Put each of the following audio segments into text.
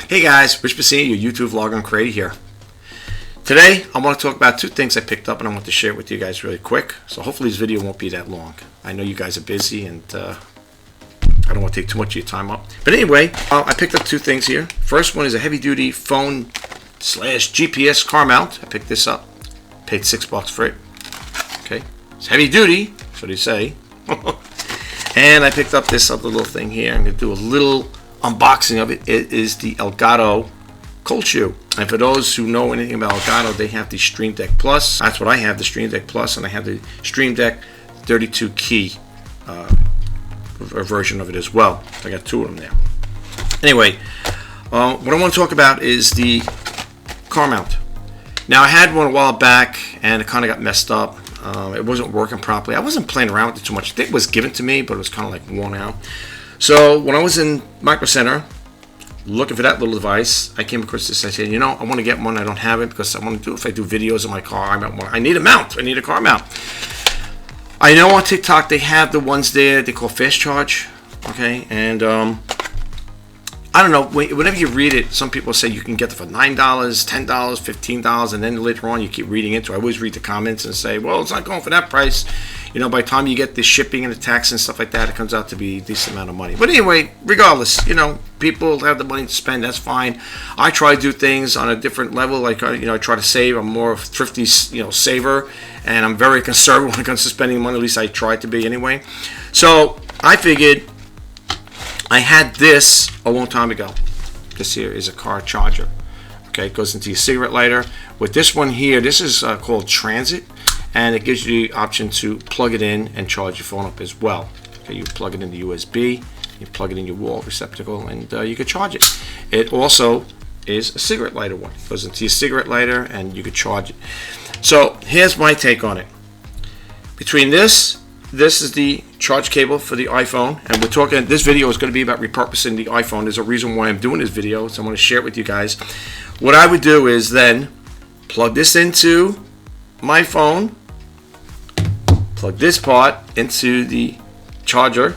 Hey guys, Rich Bassini, your YouTube vlogger and creator here. Today, I want to talk about two things I picked up and I want to share it with you guys really quick. So hopefully this video won't be that long. I know you guys are busy and I don't want to take too much of your time up. But anyway, I picked up two things here. First one is a heavy duty phone / GPS car mount. I picked this up. Paid $6 for it. Okay, it's heavy duty, so they say. And I picked up this other little thing here. I'm going to do a little unboxing of it. It is the Elgato cold shoe. And for those who know anything about Elgato, they have the Stream Deck Plus. That's what I have, the Stream Deck Plus, and I have the Stream Deck 32 key version of it as well. I got two of them there. Anyway, what I want to talk about is the car mount. Now I had one a while back and it kind of got messed up. It wasn't working properly. I wasn't playing around with it too much. I think it was given to me, but it was kind of like worn out. So when I was in Micro Center looking for that little device, I came across this. I said, you know, I want to get one. I don't have it because I want to do, if I do videos in my car, I need a mount. I need a car mount. I know on TikTok they have the ones there they call fast charge. Okay, and I don't know, whenever you read it, some people say you can get it for $9, $10, $15, and then later on you keep reading into it. I always read the comments and say, well, it's not going for that price. You know, by the time you get the shipping and the tax and stuff like that, it comes out to be a decent amount of money. But anyway, regardless, you know, people have the money to spend, that's fine. I try to do things on a different level. Like, you know, I try to save. I'm more of a thrifty, you know, saver, and I'm very conservative when it comes to spending money. At least I try to be anyway. So I figured I had this a long time ago. This here is a car charger. Okay, it goes into your cigarette lighter. With this one here, this is called Transit, and it gives you the option to plug it in and charge your phone up as well. Okay, you plug it in the USB, you plug it in your wall receptacle, and you can charge it. It also is a cigarette lighter one. It goes into your cigarette lighter, and you can charge it. So here's my take on it. Between this is the charge cable for the iPhone, and we're talking, this video is going to be about repurposing the iPhone. There's a reason why I'm doing this video, so I'm going to share it with you guys. What I would do is then plug this into my phone, plug this part into the charger,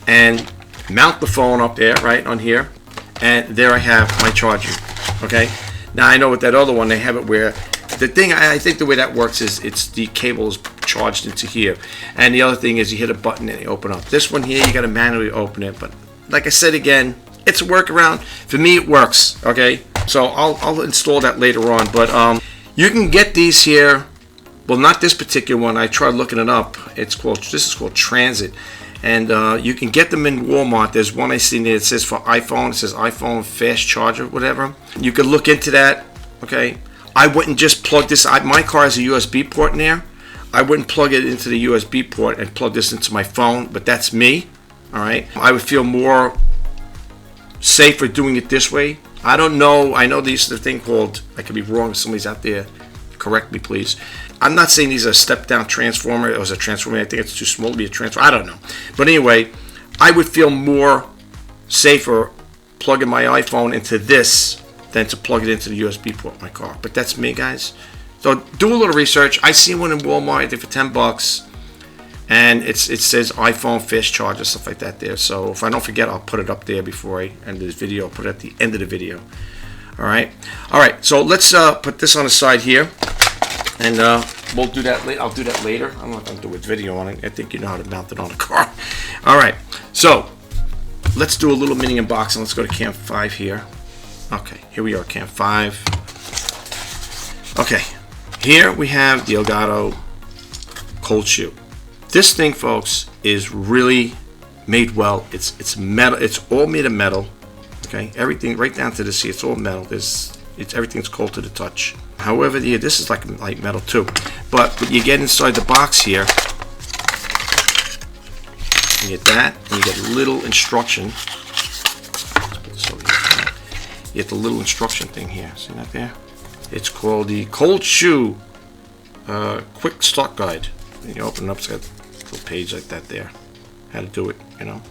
and mount the phone up there, right on here, and there I have my charger. Okay, now I know with that other one they have it where the thing, I think the way that works is it's the cable is charged into here, and the other thing is you hit a button and you open up. This one here you got to manually open it, but like I said again, it's a workaround. For me it works. Okay, so I'll install that later on, but you can get these here. Well, not this particular one. I tried looking it up. This is called Transit, and you can get them in Walmart. There's one I seen there. It says for iPhone. It says iPhone fast charger, whatever. You could look into that. Okay, I wouldn't just plug this. My car has a USB port in there. I wouldn't plug it into the USB port and plug this into my phone, but that's me. All right, I would feel more safer doing it this way. I don't know. I know these the thing called. I could be wrong. If somebody's out there, correct me, please. I'm not saying these are a step-down transformer. It was a transformer. I think it's too small to be a transformer. I don't know. But anyway, I would feel more safer plugging my iPhone into this than to plug it into the USB port in my car. But that's me, guys. So do a little research. I see one in Walmart, I think for $10, and it says iPhone fast charger, stuff like that there. So if I don't forget, I'll put it up there before I end this video. I'll put it at the end of the video. All right. So let's put this on the side here, and we'll do that. I'll do that later. I'm not going to do a video on it. I think you know how to mount it on a car. All right. So let's do a little mini unboxing. Let's go to Cam 5 here. Okay, here we are, Cam 5. Okay, here we have the Elgato cold shoe. This thing, folks, is really made well. It's metal. It's all made of metal. Okay, everything right down to the sea. It's all metal. Everything's cold to the touch. However, yeah, this is like metal too. But when you get inside the box here, you get that, and you get a little instruction. Let's put this over here. You get the little instruction thing here. See that there? It's called the Cold Shoe Quick Start Guide. And you open it up, it's got a little page like that there. How to do it, you know.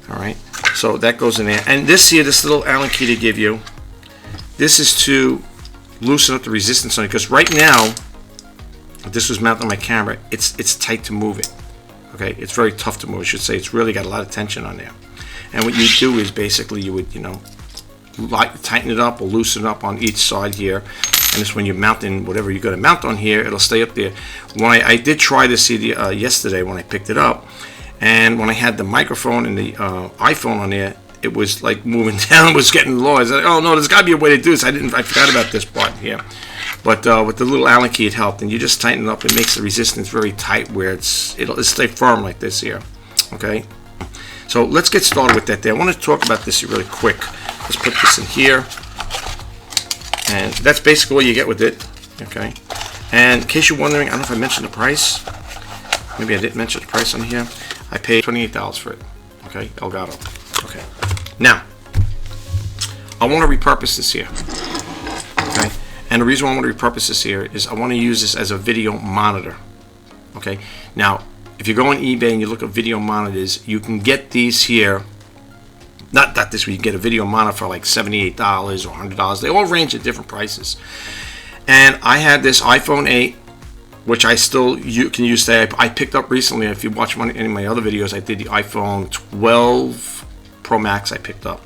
Alright, so that goes in there. And this here, this little Allen key they give you, this is to loosen up the resistance on it. Because right now, if this was mounted on my camera, it's tight to move it. Okay, it's very tough to move, I should say. It's really got a lot of tension on there. And what you do is basically you would, you know, tighten it up or loosen it up on each side here. And it's when you're mounting whatever you're going to mount on here, it'll stay up there. When I did try this yesterday when I picked it up, and when I had the microphone and the iPhone on there, it was like moving down, it was getting low. I was like, oh no, there's got to be a way to do this. I forgot about this part here. But with the little Allen key, it helped. And you just tighten it up. It makes the resistance very tight where it'll stay firm like this here. Okay. So let's get started with that there. I want to talk about this really quick. Let's put this in here. And that's basically what you get with it. Okay. And in case you're wondering, I don't know if I mentioned the price. Maybe I didn't mention the price on here. I paid $28 for it. Okay. Elgato. Okay. Now, I want to repurpose this here. Okay. And the reason why I want to repurpose this here is I want to use this as a video monitor. Okay. Now, if you go on eBay and you look at video monitors, you can get these here. Not this, you can get a video monitor for like $78 or $100. They all range at different prices. And I had this iPhone 8, which I still can use today. I picked up recently. If you watch any of my other videos, I did the iPhone 12 Pro Max I picked up.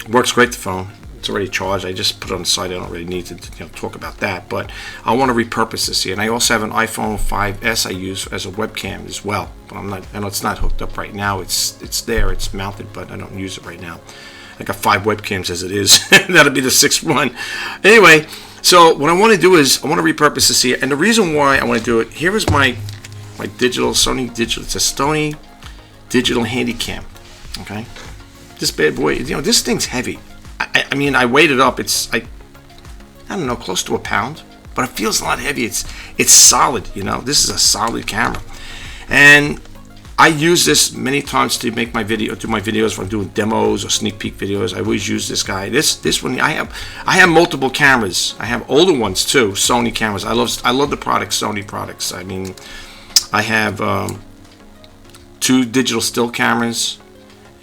Works great, the phone. It's already charged. I just put it on the side. I don't really need to talk about that. But I want to repurpose this here. And I also have an iPhone 5S I use as a webcam as well. But I know it's not hooked up right now. It's there. It's mounted, but I don't use it right now. I got 5 webcams as it is. That'll be the 6th one. Anyway, so what I want to do is I want to repurpose this here. And the reason why I want to do it, here is my digital, Sony digital. It's a Sony digital Handycam. Okay. This bad boy, this thing's heavy. I mean, I weighed it up. It's I don't know, close to a pound, but it feels a lot heavy. It's solid. This is a solid camera, and I use this many times to make my videos when I'm doing demos or sneak peek videos. I always use this guy. This one I have multiple cameras. I have older ones too, Sony cameras. I love the products, Sony products. I mean, I have 2 digital still cameras.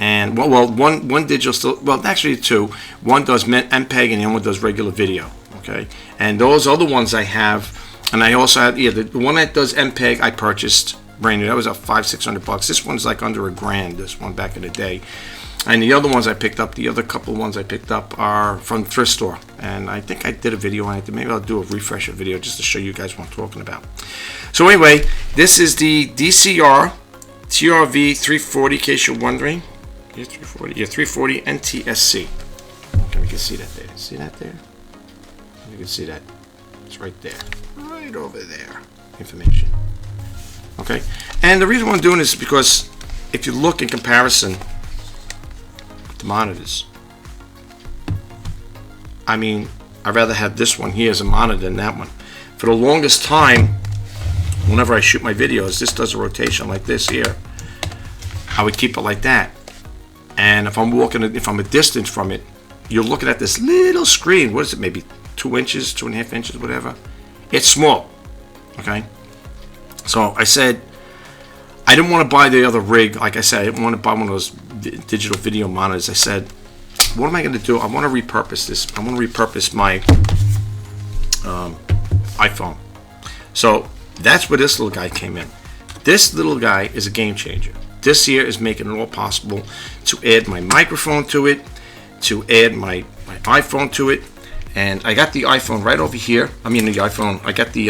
And one digital still, well, actually 2. One does MPEG and the other one does regular video. Okay, and those other ones I have, and I also have the one that does MPEG I purchased brand new. That was $500-600. This one's like under $1,000. This one back in the day, and the other ones I picked up, the other couple of ones I picked up are from the thrift store. And I think I did a video on it. Maybe I'll do a refresher video just to show you guys what I'm talking about. So anyway, this is the DCR TRV 340. In case you're wondering. 340 NTSC. Okay, we can see that there. See that there? You can see that. It's right there. Right over there. Information. Okay? And the reason why I'm doing this is because if you look in comparison with the monitors, I mean, I'd rather have this one here as a monitor than that one. For the longest time, whenever I shoot my videos, this does a rotation like this here. I would keep it like that. And if I'm a distance from it, you're looking at this little screen. What is it? Maybe 2 inches, 2.5 inches, whatever. It's small. Okay. So I said, I didn't want to buy the other rig. Like I said, I didn't want to buy one of those digital video monitors. I said, what am I going to do? I want to repurpose this. I want to repurpose my iPhone. So that's where this little guy came in. This little guy is a game changer. This here is making it all possible to add my microphone to it, to add my iPhone to it. And I got the iPhone right over here. I mean, the iPhone, I got the,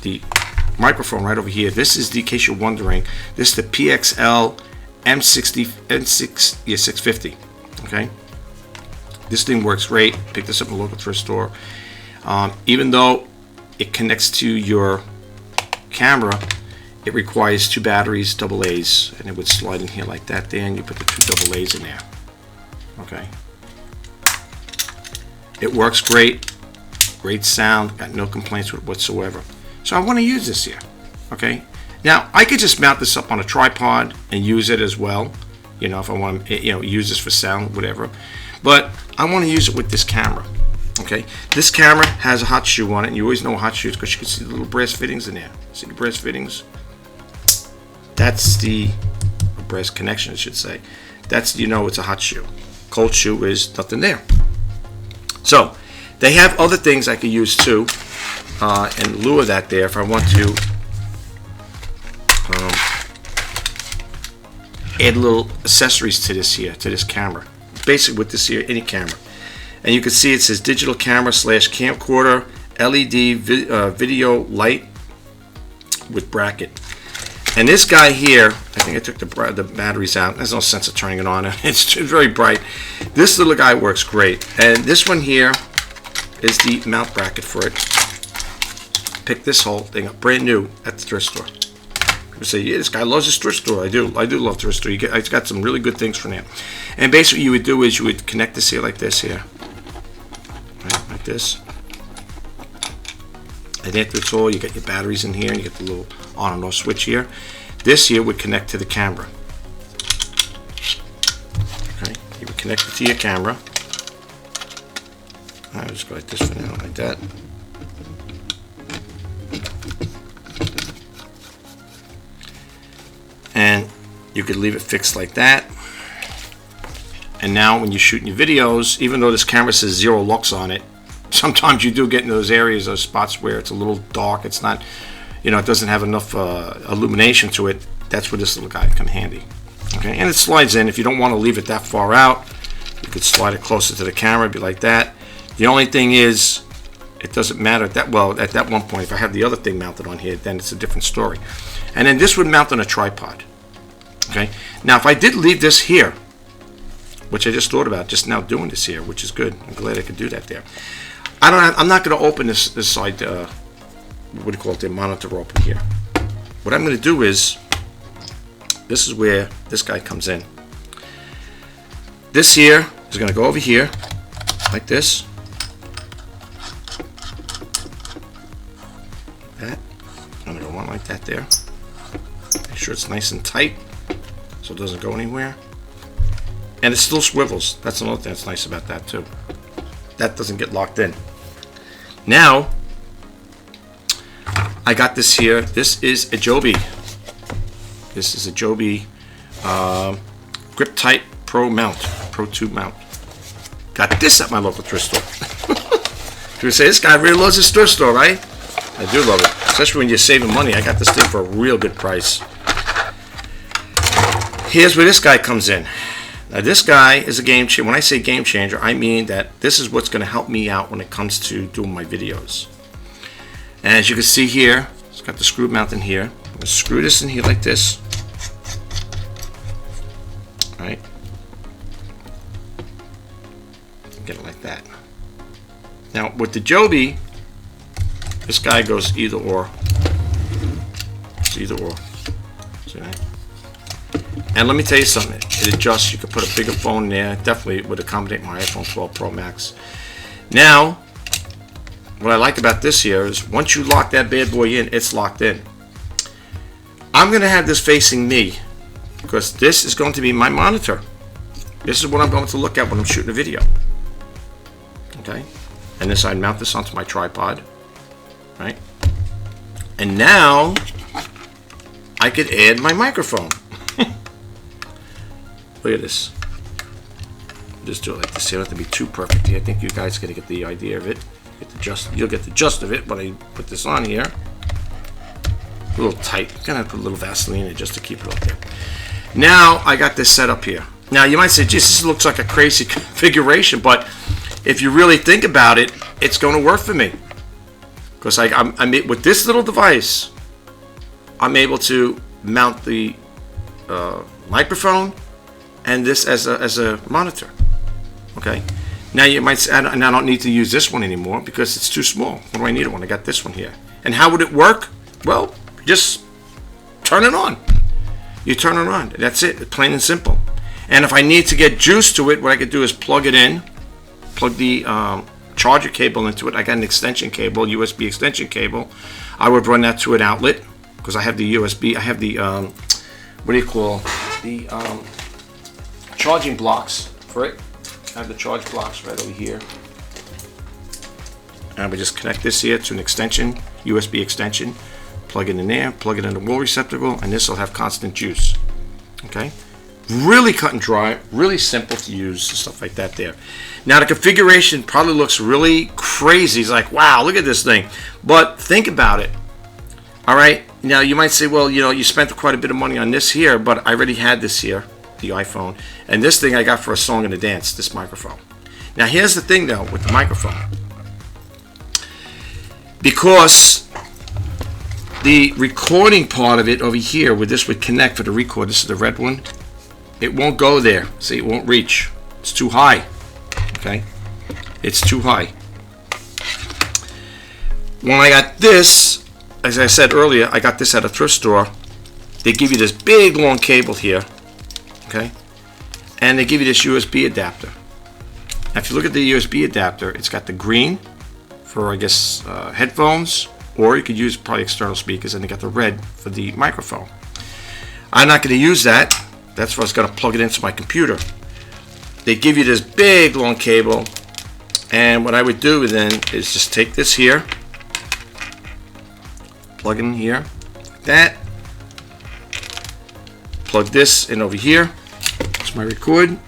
the microphone right over here. This is the, in case you're wondering, this is the PXL M650. Okay. This thing works great. Picked this up in a local thrift store. Even though it connects to your camera, it requires 2 batteries, AA's, and it would slide in here like that there, and you put the 2 AA's in there. Okay. It works great. Great sound. Got no complaints with it whatsoever. So I want to use this here. Okay. Now, I could just mount this up on a tripod and use it as well. If I want to, use this for sound, whatever. But I want to use it with this camera. Okay. This camera has a hot shoe on it, and you always know a hot shoe is because you can see the little brass fittings in there. See the brass fittings? That's the brass connection, I should say. That's, it's a hot shoe. Cold shoe is nothing there. So they have other things I could use too in lieu of that there if I want to add little accessories to this here, to this camera. basically with this here, any camera. And you can see it says digital camera / camcorder LED video light with bracket. And this guy here, I think I took the batteries out. There's no sense of turning it on. It's very bright. This little guy works great. And this one here is the mount bracket for it. Pick this whole thing up, brand new at the thrift store. People say, yeah, this guy loves his thrift store. I do love thrift store. It's got some really good things from there. And basically what you would do is you would connect this here like this here. Right, like this. And after it's all, you got your batteries in here, and you get the little on and off switch here. This here would connect to the camera. Okay, you would connect it to your camera. I'll just go like this for now, like that. And you could leave it fixed like that. And now when you're shooting your videos, even though this camera says 0 lux on it, sometimes you do get in those areas, those spots where it's a little dark. It's not, you know, it doesn't have enough illumination to it. That's where this little guy come handy. Okay, and it slides in. If you don't want to leave it that far out, you could slide it closer to the camera, be like that. The only thing is, it doesn't matter at that. Well, at that one point, if I have the other thing mounted on here, then it's a different story. And then this would mount on a tripod. Okay. Now, if I did leave this here, which I just thought about just now doing this here, which is good. I'm glad I could do that there. I'm not going to open this side, what do you call it, the monitor open here. What I'm going to do is, this is where this guy comes in. This here is going to go over here, like this. That. I'm going to go on like that there. Make sure it's nice and tight, so it doesn't go anywhere. And it still swivels. That's another thing that's nice about that too. That doesn't get locked in. Now, I got this here. This is a Joby. This is a Joby Grip Tight Pro Mount, Pro 2 mount. Got this at my local thrift store. You say, this guy really loves his thrift store, right? I do love it, especially when you're saving money. I got this thing for a real good price. Here's where this guy comes in. Now this guy is a game changer. When I say game changer, I mean that this is what's going to help me out when it comes to doing my videos. And as you can see here, it's got the screw mount in here. I'm going to screw this in here like this. All right. Get it like that. Now with the Joby, this guy goes either or. It's either or. See that? And let me tell you something, it adjusts. You could put a bigger phone in there. Definitely would accommodate my iPhone 12 Pro Max. Now, what I like about this here is once you lock that bad boy in, it's locked in. I'm going to have this facing me because this is going to be my monitor. This is what I'm going to look at when I'm shooting a video. Okay? And this, I mount this onto my tripod. Right? And now, I could add my microphone. Look at this. Just do it like this. You don't have to be too perfect here. I think you guys got to get the idea of it. You'll get the gist of it when I put this on here. A little tight. I'm gonna put a little Vaseline in it just to keep it up there. Now I got this set up here. Now you might say, geez, this looks like a crazy configuration, but if you really think about it, it's going to work for me. Because I'm with this little device, I'm able to mount the microphone and this as a monitor. Okay. Now you might say, and I don't need to use this one anymore because it's too small. What do I need it when I got this one here? And how would it work? Well, just turn it on. You turn it on. That's it. Plain and simple. And if I need to get juice to it, what I could do is plug it in, plug the charger cable into it. I got an extension cable, USB extension cable. I would run that to an outlet because I have the USB. I have the what do you call the charging blocks for it. I have the charge blocks right over here. And I would just connect this here to an extension, USB extension, plug it in there, plug it in the wall receptacle, and this will have constant juice. Okay? Really cut and dry, really simple to use, stuff like that there. Now the configuration probably looks really crazy. It's like, wow, look at this thing. But think about it. All right? Now you might say, well, you know, you spent quite a bit of money on this here, but I already had this here. the iPhone. And this thing I got for a song and a dance, this microphone. Now here's the thing though with the microphone. Because the recording part of it over here, where this would connect for the record, this is the red one, it won't go there. See, it won't reach. It's too high. Okay? It's too high. When I got this, as I said earlier, I got this at a thrift store. They give you this big long cable here, okay? And they give you this USB adapter. Now, if you look at the USB adapter, it's got the green for, I guess, headphones, or you could use probably external speakers, and they got the red for the microphone. I'm not going to use that. That's where I was going to plug it into my computer. They give you this big long cable, and what I would do then is just take this here, plug in here, like that. Plug this in over here. It's my record.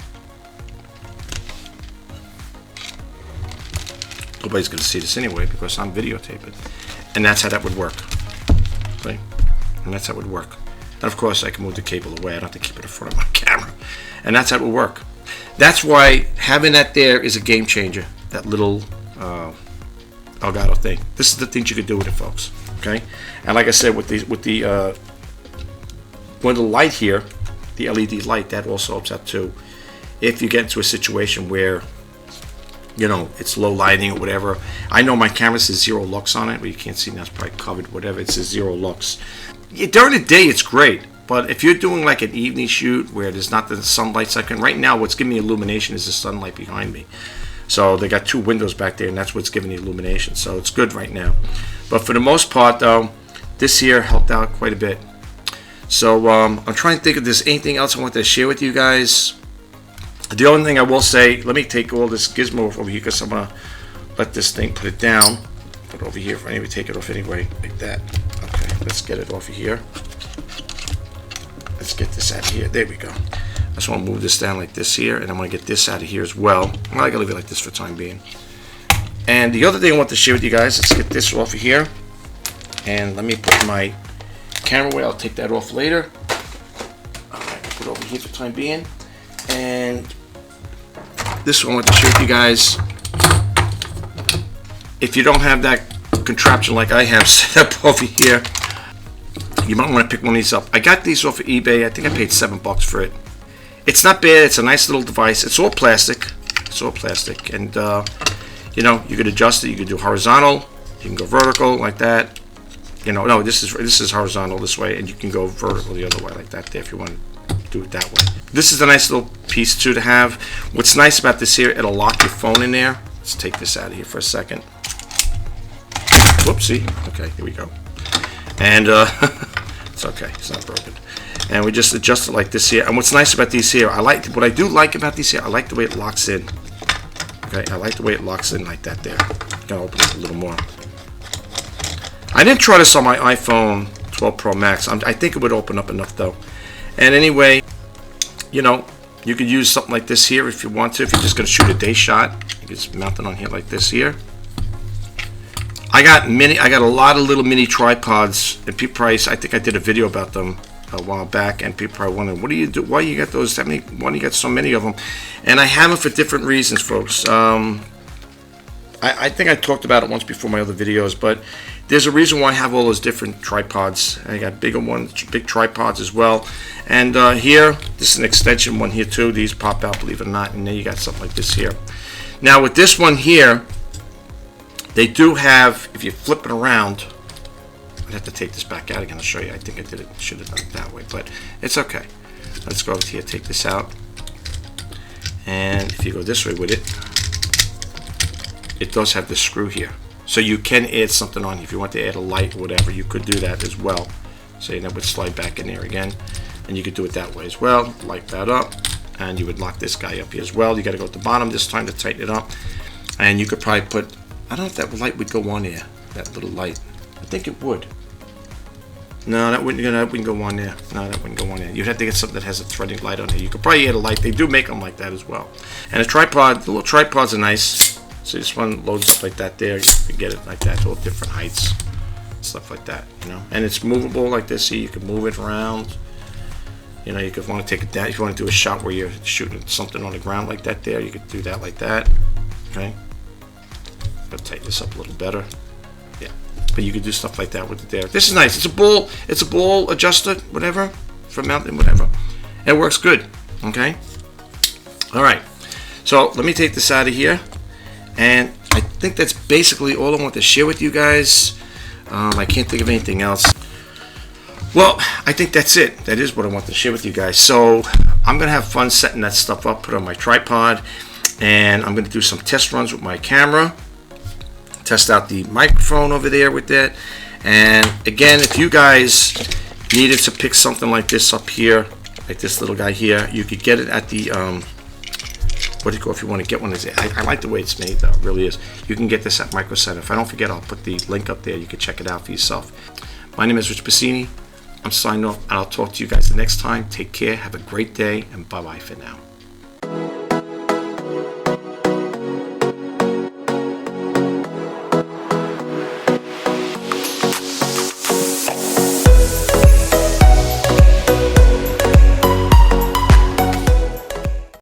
Nobody's going to see this anyway because I'm videotaping. And that's how that would work. Okay? And that's how it would work. And of course I can move the cable away. I don't have to keep it in front of my camera. And that's how it would work. That's why having that there is a game changer. That little Elgato thing. This is the things you could do with it, folks. Okay? And like I said, with the with the light here, the LED light, that also helps out too. If you get into a situation where, you know, it's low lighting or whatever. I know my camera says 0 lux on it, but you can't see now, it's probably covered, whatever. It says 0 lux. During the day, it's great. But if you're doing like an evening shoot where there's not the sunlight second, right now what's giving me illumination is the sunlight behind me. So they got 2 windows back there, and that's what's giving the illumination. So it's good right now. But for the most part, though, this here helped out quite a bit. So I'm trying to think if there's anything else I want to share with you guys. The only thing I will say, let me take all this gizmo off over here because I'm going to let this thing put it down. Put it over here. If I need to take it off anyway, like that. Okay, let's get it off of here. Let's get this out of here. There we go. I just want to move this down like this here, and I'm going to get this out of here as well. I'm going to leave it like this for the time being. And the other thing I want to share with you guys, let's get this off of here. And let me put my camera away. I'll take that off later. Alright, put it over here for the time being. And this one I want to share with you guys. If you don't have that contraption like I have set up over here, you might want to pick one of these up. I got these off of eBay. I think I paid $7 for it. It's not bad. It's a nice little device. It's all plastic. It's all plastic. And, you know, you could adjust it. You could do horizontal. You can go vertical like that. You know, no, this is horizontal this way, and you can go vertical the other way like that there if you want to do it that way. This is a nice little piece too to have. What's nice about this here, it'll lock your phone in there. Let's take this out of here for a second. Whoopsie. Okay, here we go. And it's okay, it's not broken. And we just adjust it like this here. And what's nice about these here, what I do like about these here, I like the way it locks in. Okay, I like the way it locks in like that there. I'm gonna open it a little more. I didn't try this on my iPhone 12 Pro Max. I think it would open up enough though. And anyway, you know, you could use something like this here if you want to. If you're just going to shoot a day shot, you can just mount it on here like this here. I got a lot of little mini tripods, and people probably, I think I did a video about them a while back, and people probably wondering, what do you do? Why you got those? Why do you got so many of them? And I have them for different reasons, folks. I think I talked about it once before my other videos, but there's a reason why I have all those different tripods. I got bigger ones, big tripods as well. And here, this is an extension one here too. These pop out, believe it or not, and then you got something like this here. Now with this one here, they do have, if you flip it around, I'd have to take this back out again to show you. I think I should have done it that way, but it's okay. Let's go over here, take this out. And if you go this way with it, it does have this screw here. So you can add something on. If you want to add a light or whatever, you could do that as well. So that would slide back in there again. And you could do it that way as well. Light that up. And you would lock this guy up here as well. You got to go at the bottom this time to tighten it up. And you could probably put, I don't know if that light would go on there. That little light. I think it would. No, that wouldn't go on there. No, that wouldn't go on there. You'd have to get something that has a threading light on it. You could probably add a light. They do make them like that as well. And a tripod, the little tripods are nice. So this one loads up like that there. You can get it like that to all different heights. Stuff like that, you know. And it's movable like this. See, you can move it around. You know, you could want to take it down. If you want to do a shot where you're shooting something on the ground like that there, you could do that like that. Okay. But tighten this up a little better. Yeah. But you could do stuff like that with it there. This is nice. It's a ball adjuster, whatever, for mounting, whatever. It works good. Okay. All right. So let me take this out of here. And I think that's basically all I want to share with you guys. I can't think of anything else. Well, I think that's it. That is what I want to share with you guys. So I'm going to have fun setting that stuff up, put it on my tripod, and I'm going to do some test runs with my camera, test out the microphone over there with that. And again, if you guys needed to pick something like this up here, like this little guy here, you could get it at the, what do you call, if you want to get one of these. I like the way it's made though, it really is. You can get this at Micro Center. If I don't forget, I'll put the link up there. You can check it out for yourself. My name is Rich Bassini. I'm signing off, and I'll talk to you guys the next time. Take care, have a great day, and bye-bye for now.